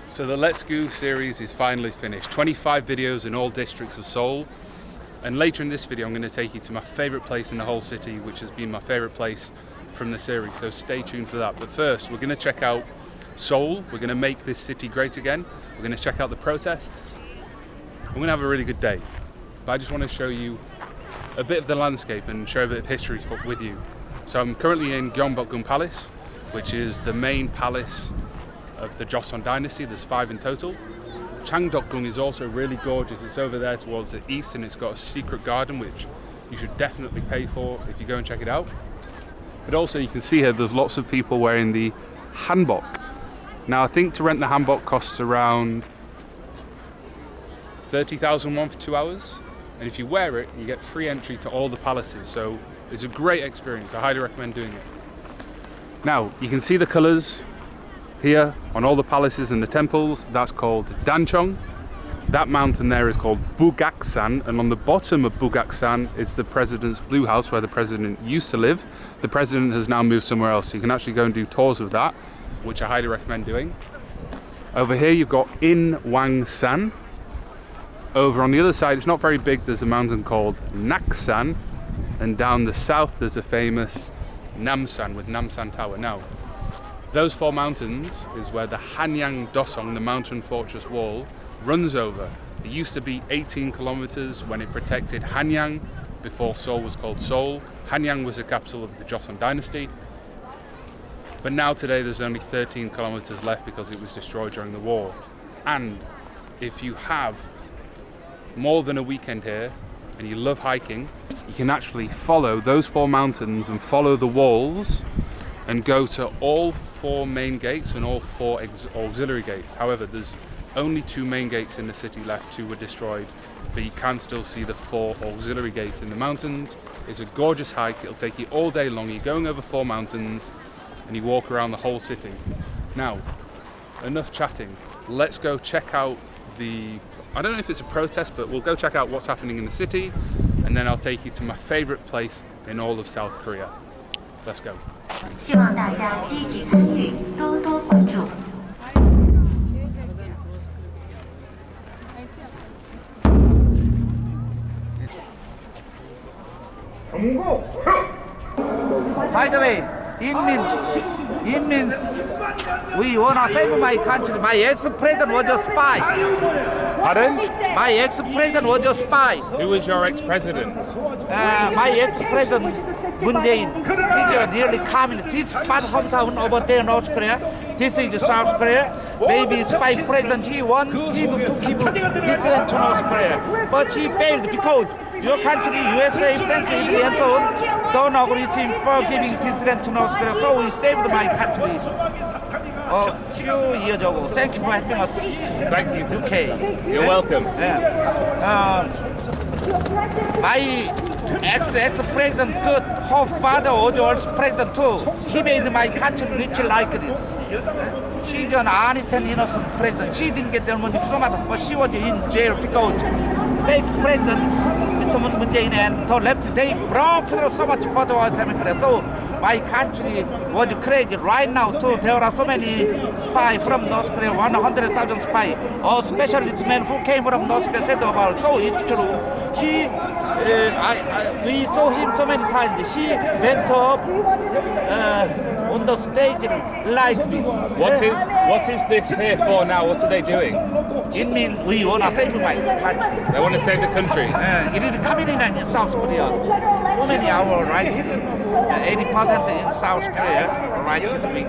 So the Let's Go series is finally finished. 25 videos in all districts of Seoul. And later in this video I'm going to take you to my favourite place in the whole city, which has been my favourite place from the series. So stay tuned for that. But first we're going to check out Seoul. We're going to make this city great again. We're going to check out the protests. We're going to have a really good day. But I just want to show you a bit of the landscape and share a bit of history with you. So I'm currently in Gyeongbokgung Palace, which is the main palace of the Joseon dynasty. There's 5 in total. Changdeokgung is also really gorgeous. It's over there towards the east and it's got a secret garden which you should definitely pay for if you go and check it out. But also you can see here there's lots of people wearing the hanbok. Now I think to rent the hanbok costs around 30,000 won for 2 hours. And if you wear it, you get free entry to all the palaces. So it's a great experience. I highly recommend doing it. Now you can see the colours here on all the palaces and the temples. That's called Dancheong. That mountain there is called Bugaksan, and on the bottom of Bugaksan is the president's blue house where the president used to live. The president has now moved somewhere else, so you can actually go and do tours of that, which I highly recommend doing. Over here you've got Inwangsan. Over on the other side, it's not very big, there's a mountain called Naksan, and down the south there's a famous Namsan with Namsan Tower. Now those 4 mountains is where the Hanyang Dosong, the mountain fortress wall, runs over. It used to be 18 kilometers when it protected Hanyang before Seoul was called Seoul. Hanyang was the capital of the Joseon dynasty. But now today there's only 13 kilometers left because it was destroyed during the war. And if you have more than a weekend here and you love hiking, you can actually follow those 4 mountains and follow the walls and go to all 4 main gates and all 4 auxiliary gates. However, there's only 2 main gates in the city left, 2 were destroyed, but you can still see the 4 auxiliary gates in the mountains. It's a gorgeous hike, it'll take you all day long. You're going over 4 mountains and you walk around the whole city. Now, enough chatting. Let's go check out I don't know if it's a protest, but we'll go check out what's happening in the city, and then I'll take you to my favorite place in all of South Korea. Let's go. 希望大家积极参与，多多关注。 By the way, it means we wanna save my country. My ex-president was a spy. Pardon? My ex-president was a spy. Who was your ex-president? My ex-president Moon Jae-in. He's a really communist. His father hometown over there in North Korea. This is South Korea. Maybe spy president. He wanted to give Dissident to North Korea, but he failed because your country, USA, France, Italy, and so on, don't agree with him for giving Dissident to North Korea. So we saved my country a few years ago. Thank you for helping us. Thank you. UK. You're welcome. My ex-president good. Her father was also president too. He made my country rich like this. She's an honest and innocent president. She didn't get their money from us, but she was in jail because fake president, Mr. Moon Jae-in, and the left, they broke so much further Korea. So my country was crazy. Right now too, there are so many spies from North Korea, 100,000 spies. All specialist men who came from North Korea said about it. So it's true. We saw him so many times. He went up on the stage like this. What is this here for now? What are they doing? It means we want to save my country. They want to save the country. It is communism in South Korea. So many our right, 80% in South Korea, right wing.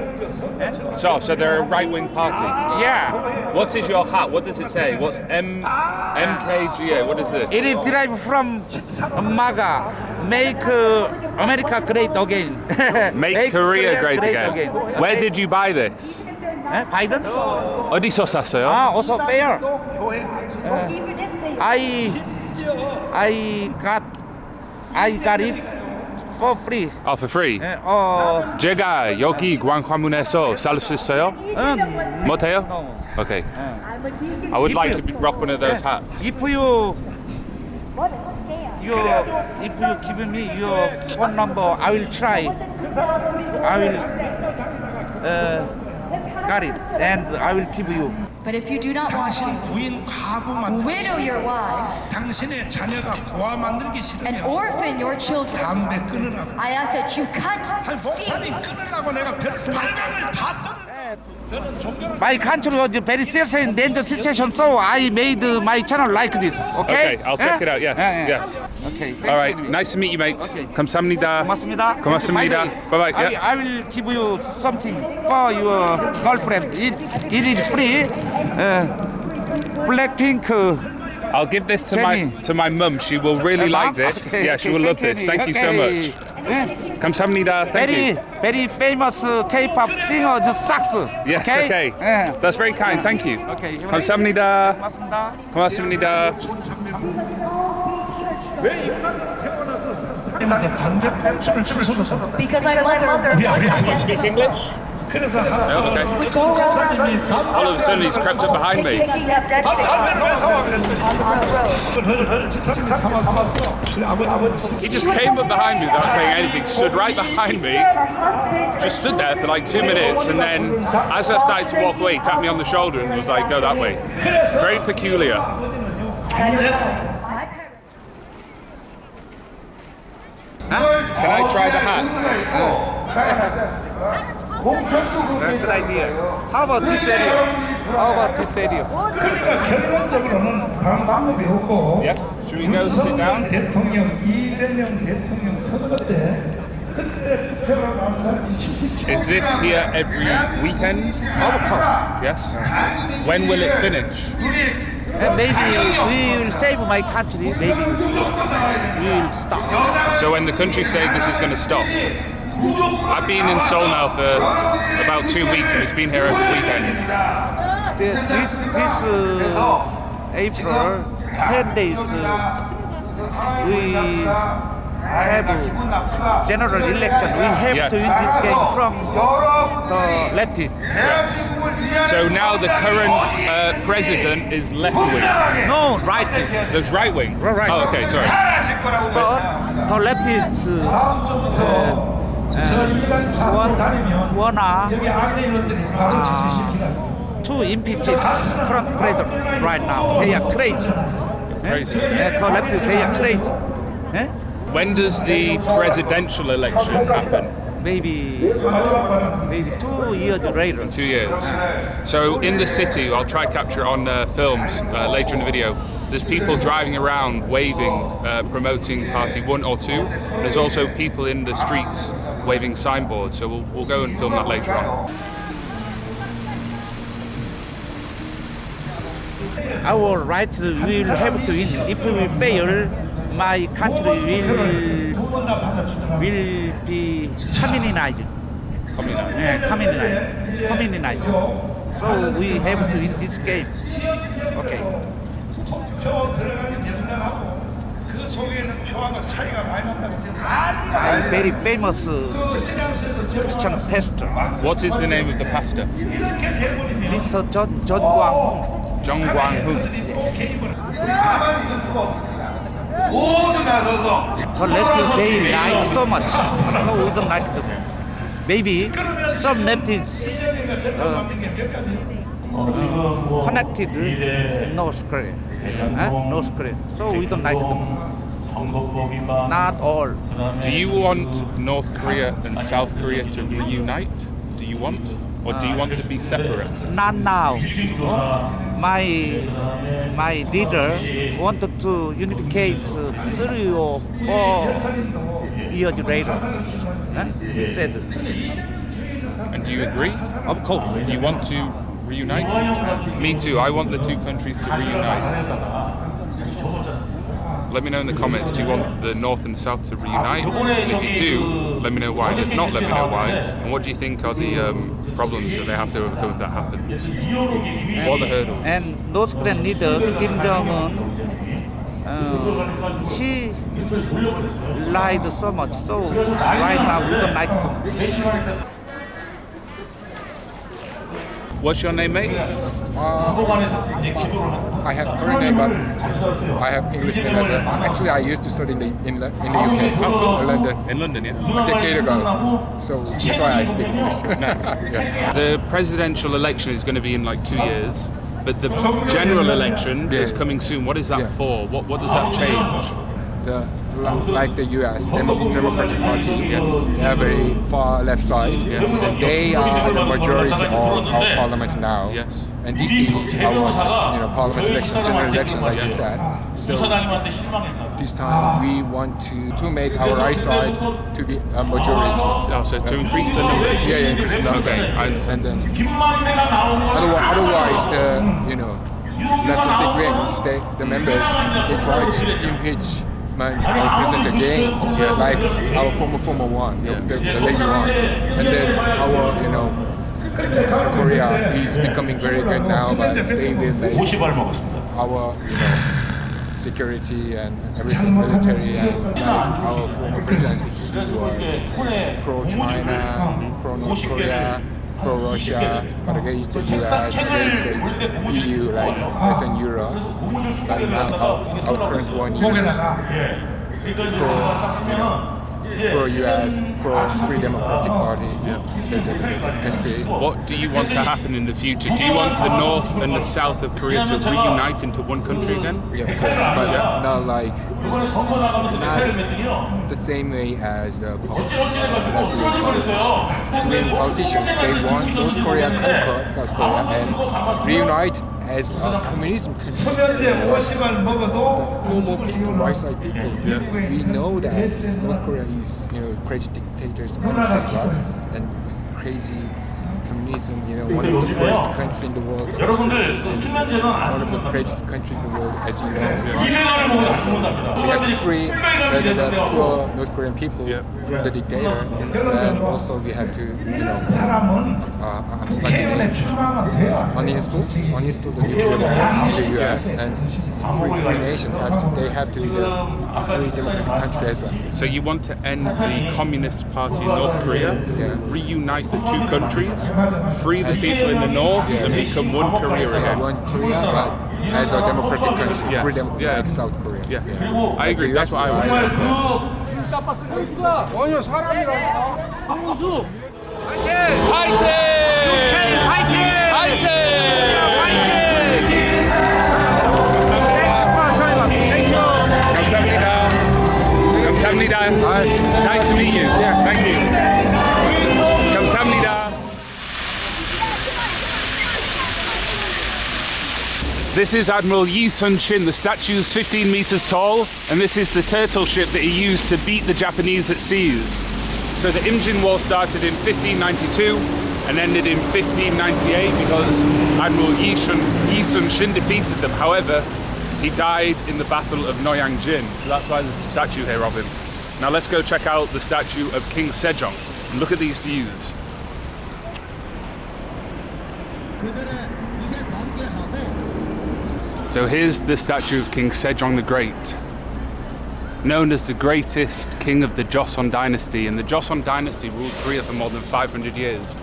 So they're a right-wing party. Yeah. What is your hat? What does it say? What's MKGA? What is this? It is derived from MAGA, make America great again. Make Korea great again. Where did you buy this? Biden? 어디서 샀어요? Also fair. I got it for free. Oh, for free? 제가 여기 광화문에서 살 수 있어요? 못해요? No. Okay. I would like to rock one of those hats. If you give me your phone number, I will try. I will got it, and I will give you. But if you do not want 당신 to 부인 과부 만들기 widow your wife 당신의 자녀가 고아 만들기 and 싫으면 orphan your children, 담배 끊으라고. I ask that you cut 한 목사님 seeds. 끊으라고 내가 별 빨강을 다 떨어. My country was very serious in danger situation, so I made my channel like this. Okay? Okay, I'll check it out. Yes, yes. Okay. thank All right, you. nice to meet you, mate. Okay. 감사합니다. 고맙습니다. 고맙습니다. Bye bye. Yeah. I will give you something for your girlfriend. It is free. Blackpink. I'll give this to Jenny. my mum. She will really like mom? this. Okay, Yeah, okay, she will love this. Jenny. Thank you so Okay. much. 감사합니다. Thank you. Very famous K-pop singer, the Sax. Yes, okay. That's very kind. Thank you. Okay. 감사합니다. 고맙습니다. 고맙습니다. 하면서 담배 꽁초를 주워다. Because my mother 우리 아버지. Speak English? 그래서 No, okay. would go around 목사님이 담배 All of a sudden, he's crept up behind me. picking up dead bodies 집사님이 삼았어. 그래 아버지. He just came up behind me without saying anything, stood right behind me, just stood there for like 2 minutes, and then as I started to walk away, he tapped me on the shoulder and was like, go that way. Very peculiar. Can I try the hat? Good idea. How about this area? How about this area? 결론적으로는 다음 방법이 없고 Yes? Should we go sit down? 대통령 이재명 대통령 선거 때 그때 투표를 한 사람이 77. Is this here every weekend? Of course. Yes? When will it finish? And maybe we will save my country. Maybe we will stop. So when the country say this is going to stop? I've been in Seoul now for about 2 weeks and it's been here every weekend. This April, 10 days, we have general election. We have Yes. to win this game from the leftists. Yes. So now the current president is left wing. No, right. There's right wing. Right. Oh, okay, sorry. But the leftists wanna to impeach current president right now. They are crazy. Crazy. The leftists, they are crazy. When does the presidential election happen? Maybe 2 years later. 2 years. So in the city, I'll try capture it on films later in the video. There's people driving around waving, promoting Party 1 or 2. There's also people in the streets waving signboards. So we'll go and film that later on. Our right will have to win. If we fail, my country will be communized. Communized. So we have to win this game. Okay. 표 들어가는 연당하고 그 속에는 표하고 차이가 많이 난다고 지금 I'm very famous Christian pastor, What is the name of the pastor? Mr. John Kwang-hun. Jong Gwang-hoon. The leftists, they lied so much, so we don't like them. Maybe some leftists connected North Korea. North Korea. So we don't like them. Not all. Do you want North Korea and South Korea to reunite? Do you want? Or do you want to be separate? Not now. My leader wanted to unify 3 or 4 years later. He said, And do you agree? of course. You want to reunite? Me too. I want the two countries to reunite. Let me know in the comments, do you want the North and the South to reunite? And if you do, let me know why. And if not, let me know why. And what do you think are the problems that they have to overcome if that happens? What are the hurdles? And North Korean leader Kim Jong-un, he lied so much. So right now we don't like him. What's your name, mate? I have Korean name, but I have English name as well. Actually, I used to study in the UK, in London, In London, yeah. a decade ago. So that's why I speak English. Yeah. The presidential election is going to be in like 2 years, but the general election is coming soon. What is that for? What does that change? Like the U.S. Democratic Party, they are very far left side. And they are the majority of our parliament now. Yes. And this is our parliament election, general election, like you said. So this time we want to make our right side to be a majority. Oh, so to increase the numbers? Yeah, increase the numbers. Okay, I understand. And then otherwise the leftist wing, the members, they try to impeach our president again, like our former one, the lady one, and then our Korea is becoming very good now, but they will make our security and everything military, and like our former president, he was pro-China, pro-North Korea, pro-Russia, but against the US, against the EU, like Western Europe. But now our current one is pro-US, pro-Free Democratic Party. What do you want to happen in the future? Do you want the North and the South of Korea to reunite into one country again? Yeah, of course, but not the same way as the politicians. Left-wing politicians, they want North Korea conquer South Korea and reunite as a communism country. Normal people, right side people, we know that North Korea is crazy dictators country, right? And it's crazy communism, one of the poorest country in the world, and one of the craziest countries in the world, as you know. Right? So we have to free the poor North Korean people from the dictator, and also we have to, uninstall the nuclear bomb in the US, and free nation they have to be a free democratic country as well. So you want to end the Communist Party in North Korea, reunite the two countries, free the people in the North, and become one Korea again. One Korea, but as a democratic country, free democratic like South Korea. I agree. That's what I want. 화이팅! UK 화이팅! 화이팅! Thank you. 감사합니다. 감사합니다. Nice to meet you. Thank you. 감사합니다. This is Admiral Yi Sun-shin. The statue is 15 meters tall, and this is the turtle ship that he used to beat the Japanese at seas. So the Imjin War started in 1592 and ended in 1598 because Admiral Yi Sun-shin defeated them. However, he died in the Battle of Noyangjin, so that's why there's a statue here of him. Now let's go check out the statue of King Sejong and look at these views. So here's the statue of King Sejong the Great, known as the greatest king of the Joseon dynasty. And the Joseon dynasty ruled Korea for more than 500 years,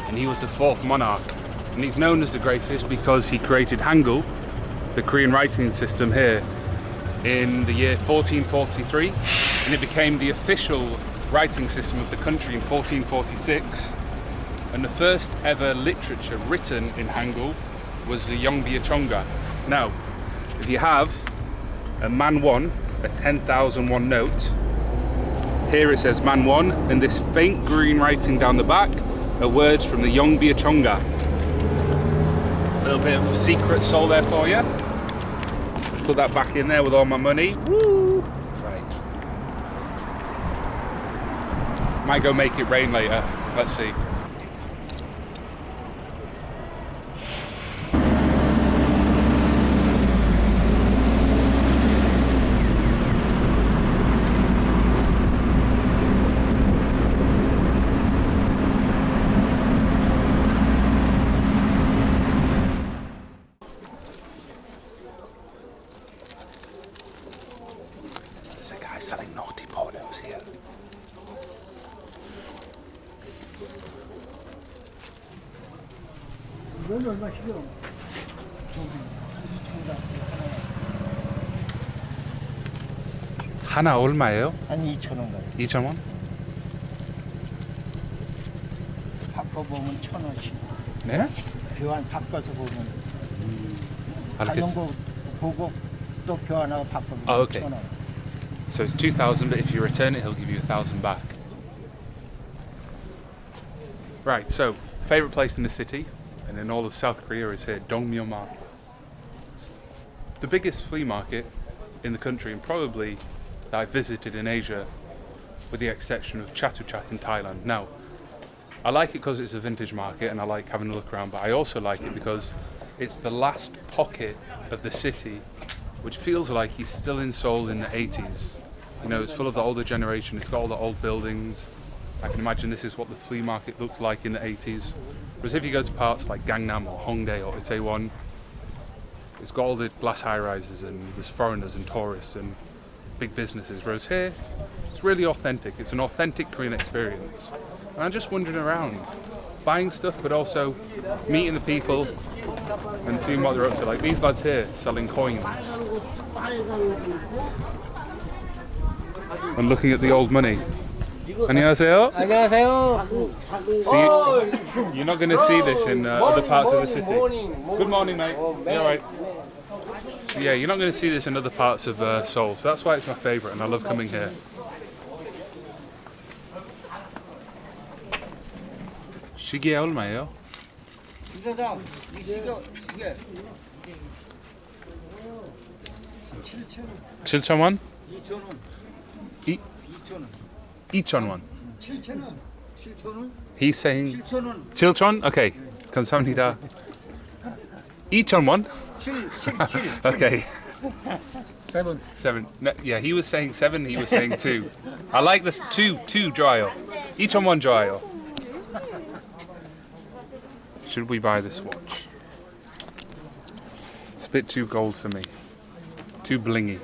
and he was the fourth monarch. And he's known as the greatest because he created Hangul, the Korean writing system, here in the year 1443, and it became the official writing system of the country in 1446. And the first ever literature written in Hangul was the Yongbya Chonga. Now, if you have a Man 1, a 10,001 note, here it says Man 1, and this faint green writing down the back are words from the Yongbya Chonga. A little bit of secret soul there for you. Put that back in there with all my money. Woo! Right. Might go make it rain later. Let's see. There's a guy selling naughty pornos here. 하나 얼마예요? 한 2,000원 가요. 2,000원? 바꿔보면 1,000원씩. 네? 교환 바꿔서 보면 알겠- 다른 거 보고 또 교환하고 바꿔보면 아, 오케이. 1,000원. So it's 2,000, but if you return it, he'll give you 1,000 back. Right, so favorite place in the city and in all of South Korea is here, Dongmyo Market. It's the biggest flea market in the country and probably that I've visited in Asia, with the exception of Chatuchak in Thailand. Now, I like it because it's a vintage market and I like having a look around, but I also like it because it's the last pocket of the city which feels like he's still in Seoul in the 80s. You know, it's full of the older generation, it's got all the old buildings. I can imagine this is what the flea market looked like in the 80s. Whereas if you go to parts like Gangnam or Hongdae or Itaewon, it's got all the glass high-rises and there's foreigners and tourists and big businesses. Whereas here, it's really authentic. It's an authentic Korean experience. And I'm just wandering around, buying stuff, but also meeting the people and seeing what they're up to. Like these lads here selling coins. And looking at the old money. 안녕하세요. See, you're not going to see this in other parts of the city. Good morning, mate. You all right? So yeah, you're not going to see this in other parts of Seoul. So that's why it's my favourite, and I love coming here. 시계 얼마예요? 이거랑 이 시계 7,000원? 2,000원. 2,000원. 7,000원. 7,000원. He's saying 7,000원. 7,000? Okay. 감사합니다. 2,000원? 7. Okay. 7. 7. No, yeah, he was saying 7, he was saying 2. I like this. 2 좋아요. 2,000원 좋아요. Should we buy this watch? It's a bit too gold for me. Too blingy.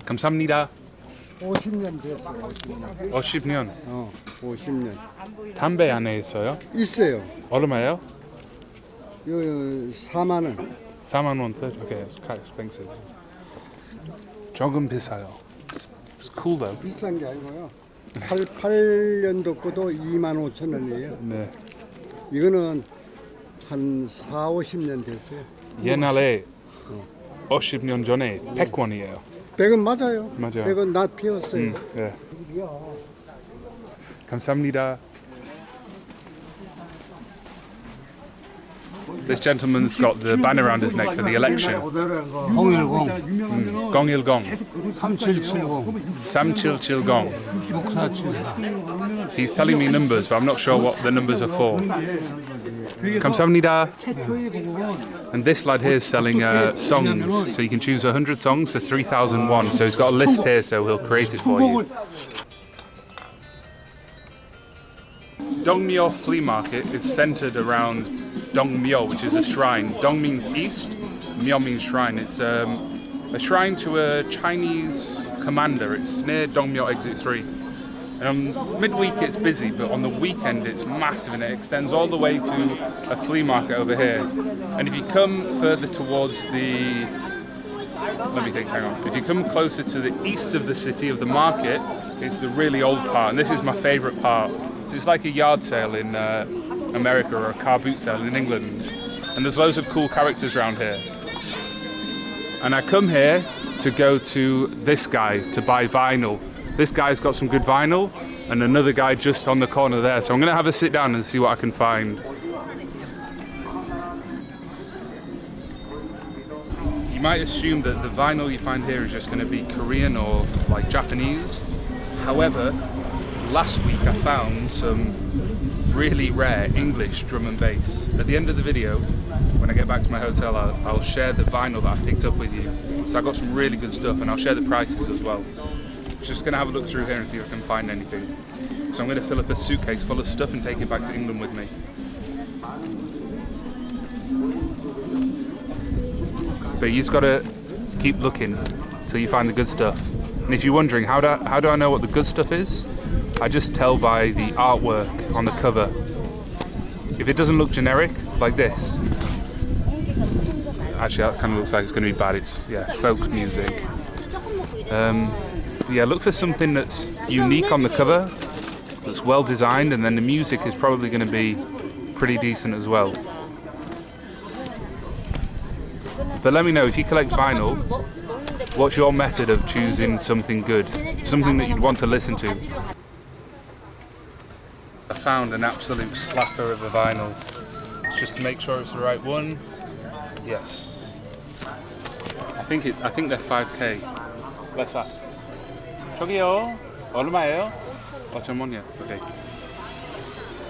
감사합니다. 50년 됐어요. 50년. 50년. 담배 안에 있어요? 있어요. 얼마예요? 요 4만 원. 4만 원. Okay, it's quite expensive. 조금 비싸요. It's cool though. 비싼 게 아니고요. 88년도 거도 2만 5천 원이에요. 네. 이거는 한 4, 50년 됐어요. 옛날에 50년 전에 100원이에요. 100은 맞아요. 맞아요. 100은 나 피웠어요. 네. 감사합니다. This gentleman's got the banner around his neck for the election. 010. 010. 3770. 3770. He's telling me numbers, but I'm not sure what the numbers are for. 감사합니다. And this lad here is selling songs, so you can choose 100 songs for 3,001. So he's got a list here, so he'll create it for you. Dongmyo Flea Market is centered around Dongmyo, which is a shrine. Dong means east, Myo means shrine. It's a shrine to a Chinese commander. It's near Dongmyo Exit 3. And on midweek it's busy, but on the weekend it's massive and it extends all the way to a flea market over here. And if you come further towards the... Let me think, hang on. If you come closer to the east of the city, of the market, it's the really old part, and this is my favourite part. So it's like a yard sale in America or a car boot sale in England. And there's loads of cool characters around here. And I come here to go to this guy to buy vinyl. This guy's got some good vinyl, and another guy just on the corner there. So I'm going to have a sit down and see what I can find. You might assume that the vinyl you find here is just going to be Korean or like Japanese. However, last week I found some really rare English drum and bass. At the end of the video, when I get back to my hotel, I'll share the vinyl that I picked up with you. So I got some really good stuff, and I'll share the prices as well. Just going to have a look through here and see if I can find anything. So I'm going to fill up a suitcase full of stuff and take it back to England with me. But you just got to keep looking till you find the good stuff. And if you're wondering, how do I know what the good stuff is? I just tell by the artwork on the cover. If it doesn't look generic like this, actually that kind of looks like it's going to be bad. It's folk music. Look for something that's unique on the cover, that's well designed, and then the music is probably going to be pretty decent as well. But let me know, if you collect vinyl, what's your method of choosing something good? Something that you'd want to listen to? I found an absolute slapper of a vinyl. It's just to make sure it's the right one. Yes. I think they're 5K. Let's ask. 저기요. 얼마예요? 5,000원이요. Okay.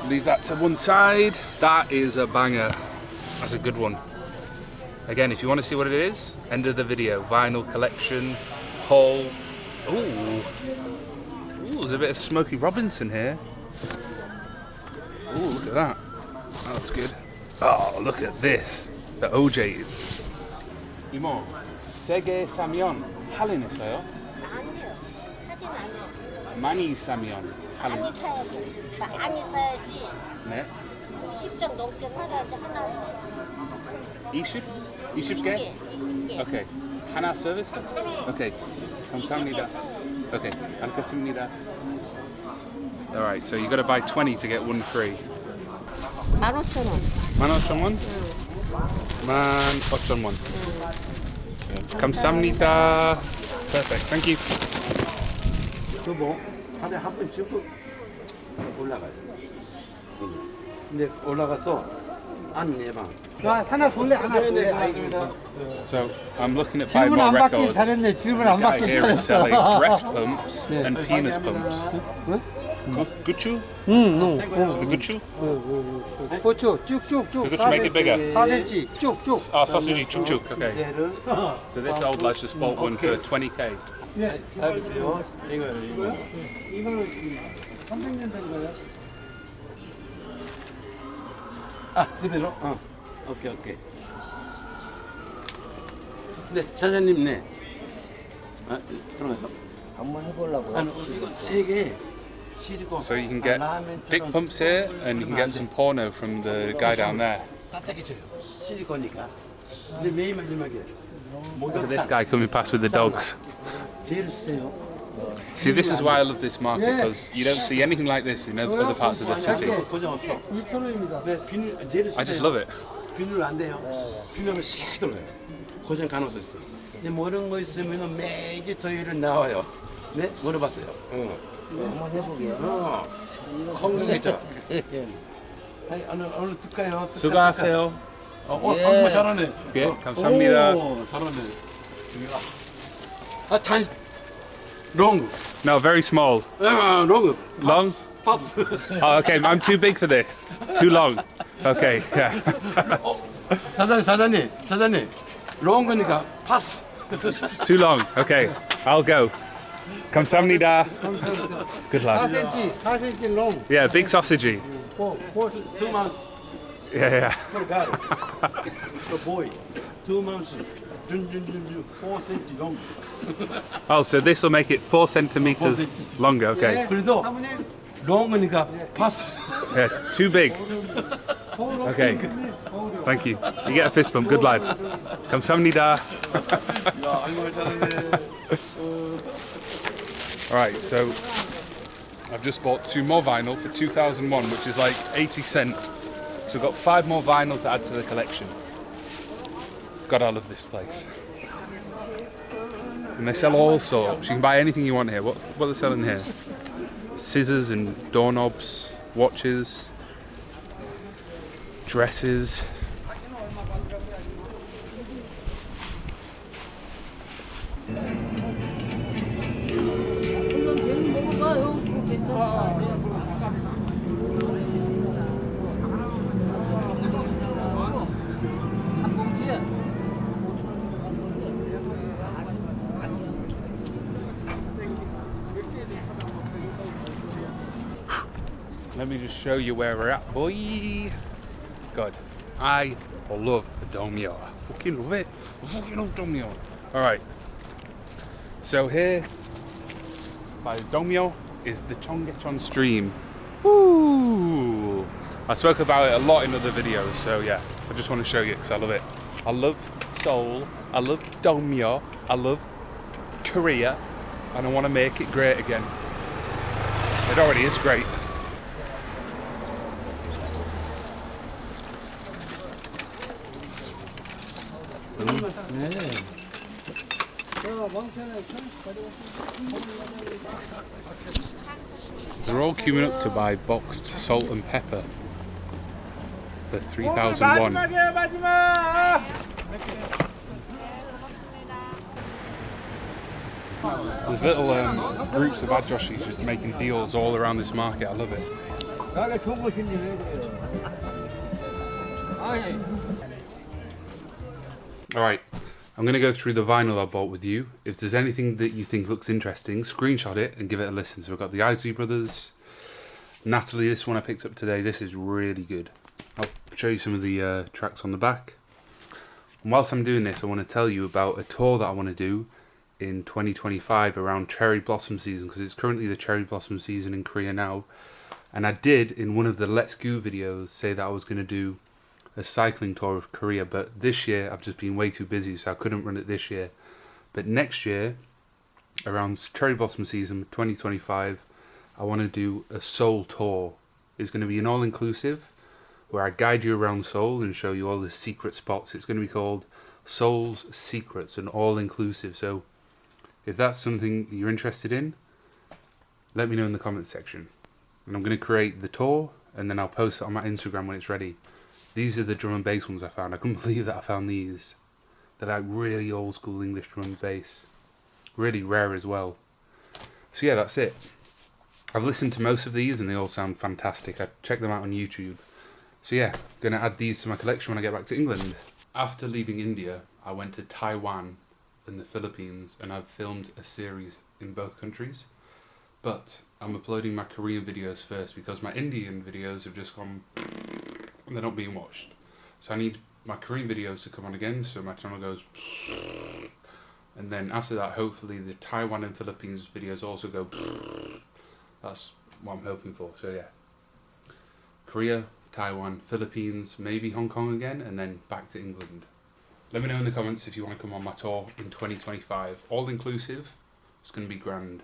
Leave that to one side. That is a banger. That's a good one. Again, if you want to see what it is, end of the video. Vinyl collection, haul. Ooh, there's a bit of Smokey Robinson here. Ooh, look at that. That looks good. Oh, look at this. The OJs. 이모, 세개 사면 할인 있어요? 많이 사면 할인. 많이 사야지. 네. 20점 넘게 사야지 하나 사. 20? 20개? 20개. Okay. 하나 서비스? Okay. 감사합니다. Okay. 알겠습니다. Alright, so you got to buy 20 to get one free. 15,000원. 15,000원? 15,000원. 감사합니다. Perfect. Thank you. 저뭐 하루에 한 번 찍고 올라가요. 근데 올라가서 안 내방. 하나 돌래 하나 돌래. So I'm looking at buying more records. 질문 The guy here is selling breast pumps and penis pumps. Gucci? No. The Gucci? 고추 쭉쭉쭉. The Gucci make it bigger. 4cm 쭉쭉. Oh, sausage chuk. Okay. So this old lad's just bought one for 20k. 서비스요. 이거 2만 원씩. 300년 된 거예요? 아 그대로. 오케이. 네 사장님 네. 들어가요. 한번 해보려고요. 아니 이거 세 개. So you can get dick pumps here, and you can get some porno from the guy down there. 따뜻해져요. 시리콘이니까. 근데 맨 마지막에 Look at this guy coming past with the dogs. 제일 세요. See, this is why I love this market, because you don't see anything like this in other parts of the city. 고정 없어. 2,000원입니다. 네 비닐 제일 세요. I just love it. 비닐 안 돼요. 비닐은 씩 들어요. 고정 가능성 있어요. 근데 모르는 거 있으면 매주 토요일은 나와요. 네 물어봤어요. 한번 해보게요. 건강했죠. 아니 오늘 듣까요? 수고하세요. 한국말 잘하네. 예, 감사합니다. 오, 잘하네. 단 롱. No, very small. 롱. Long? 파스. Oh, okay, I'm too big for this. Too long. Okay, yeah. 사장님. 롱 거니까 파스. Too long. Okay, I'll go. 감사합니다. Good lad. 4cm 롱. Yeah, big sausagey. 2 months. Yeah. For a guy. For a boy. 2 months. 4 cm long. Oh, so this will make it 4 centimeters longer. Okay. 그래도 롱 거니까 파스. Yeah, too big. Okay. Thank you. You get a fist bump. Good lad. 감사합니다. Alright, so I've just bought 2 more vinyl for 2001, which is like 80 cents. So I've got 5 more vinyl to add to the collection. God, I love this place. And they sell all sorts. You can buy anything you want here. What are they selling here? Scissors and doorknobs, watches, dresses. Let me just show you where we're at, boy. God, I love Domyo. I fucking love it. I fucking love Domyo. Alright. So here by Domyo is the Cheonggyecheon stream. Woo! I spoke about it a lot in other videos, so yeah, I just want to show you because I love it. I love Seoul, I love Dongmyo, I love Korea, and I want to make it great again. It already is great. They're all queuing up to buy boxed salt and pepper for 3,000 won. There's little groups of adjoshis just making deals all around this market. I love it. Alright, I'm going to go through the vinyl I bought with you. If there's anything that you think looks interesting, screenshot it and give it a listen. So we've got the Isley Brothers, Natalie, this one I picked up today. This is really good. I'll show you some of the tracks on the back. And whilst I'm doing this, I want to tell you about a tour that I want to do in 2025 around cherry blossom season, because it's currently the cherry blossom season in Korea now. And I did, in one of the Let's Go videos, say that I was going to do a cycling tour of Korea, but this year I've just been way too busy, so I couldn't run it this year. But next year, around cherry blossom season 2025, I want to do a Seoul tour. It's going to be an all-inclusive, where I guide you around Seoul and show you all the secret spots. It's going to be called Seoul's Secrets, an all-inclusive. So if that's something you're interested in, let me know in the comment section. And I'm going to create the tour, and then I'll post it on my Instagram when it's ready. These are the drum and bass ones I found. I couldn't believe that I found these. They're like really old school English drum and bass. Really rare as well. So yeah, that's it. I've listened to most of these and they all sound fantastic. I checked them out on YouTube. So yeah, going to add these to my collection when I get back to England. After leaving India, I went to Taiwan and the Philippines, and I've filmed a series in both countries. But I'm uploading my Korean videos first because my Indian videos have just gone and they're not being watched. So I need my Korean videos to come on again so my channel goes. And then after that, hopefully the Taiwan and Philippines videos also go. That's what I'm hoping for. So yeah, Korea, Taiwan, Philippines, maybe Hong Kong again, and then back to England. Let me know in the comments if you want to come on my tour in 2025. All inclusive. It's going to be grand.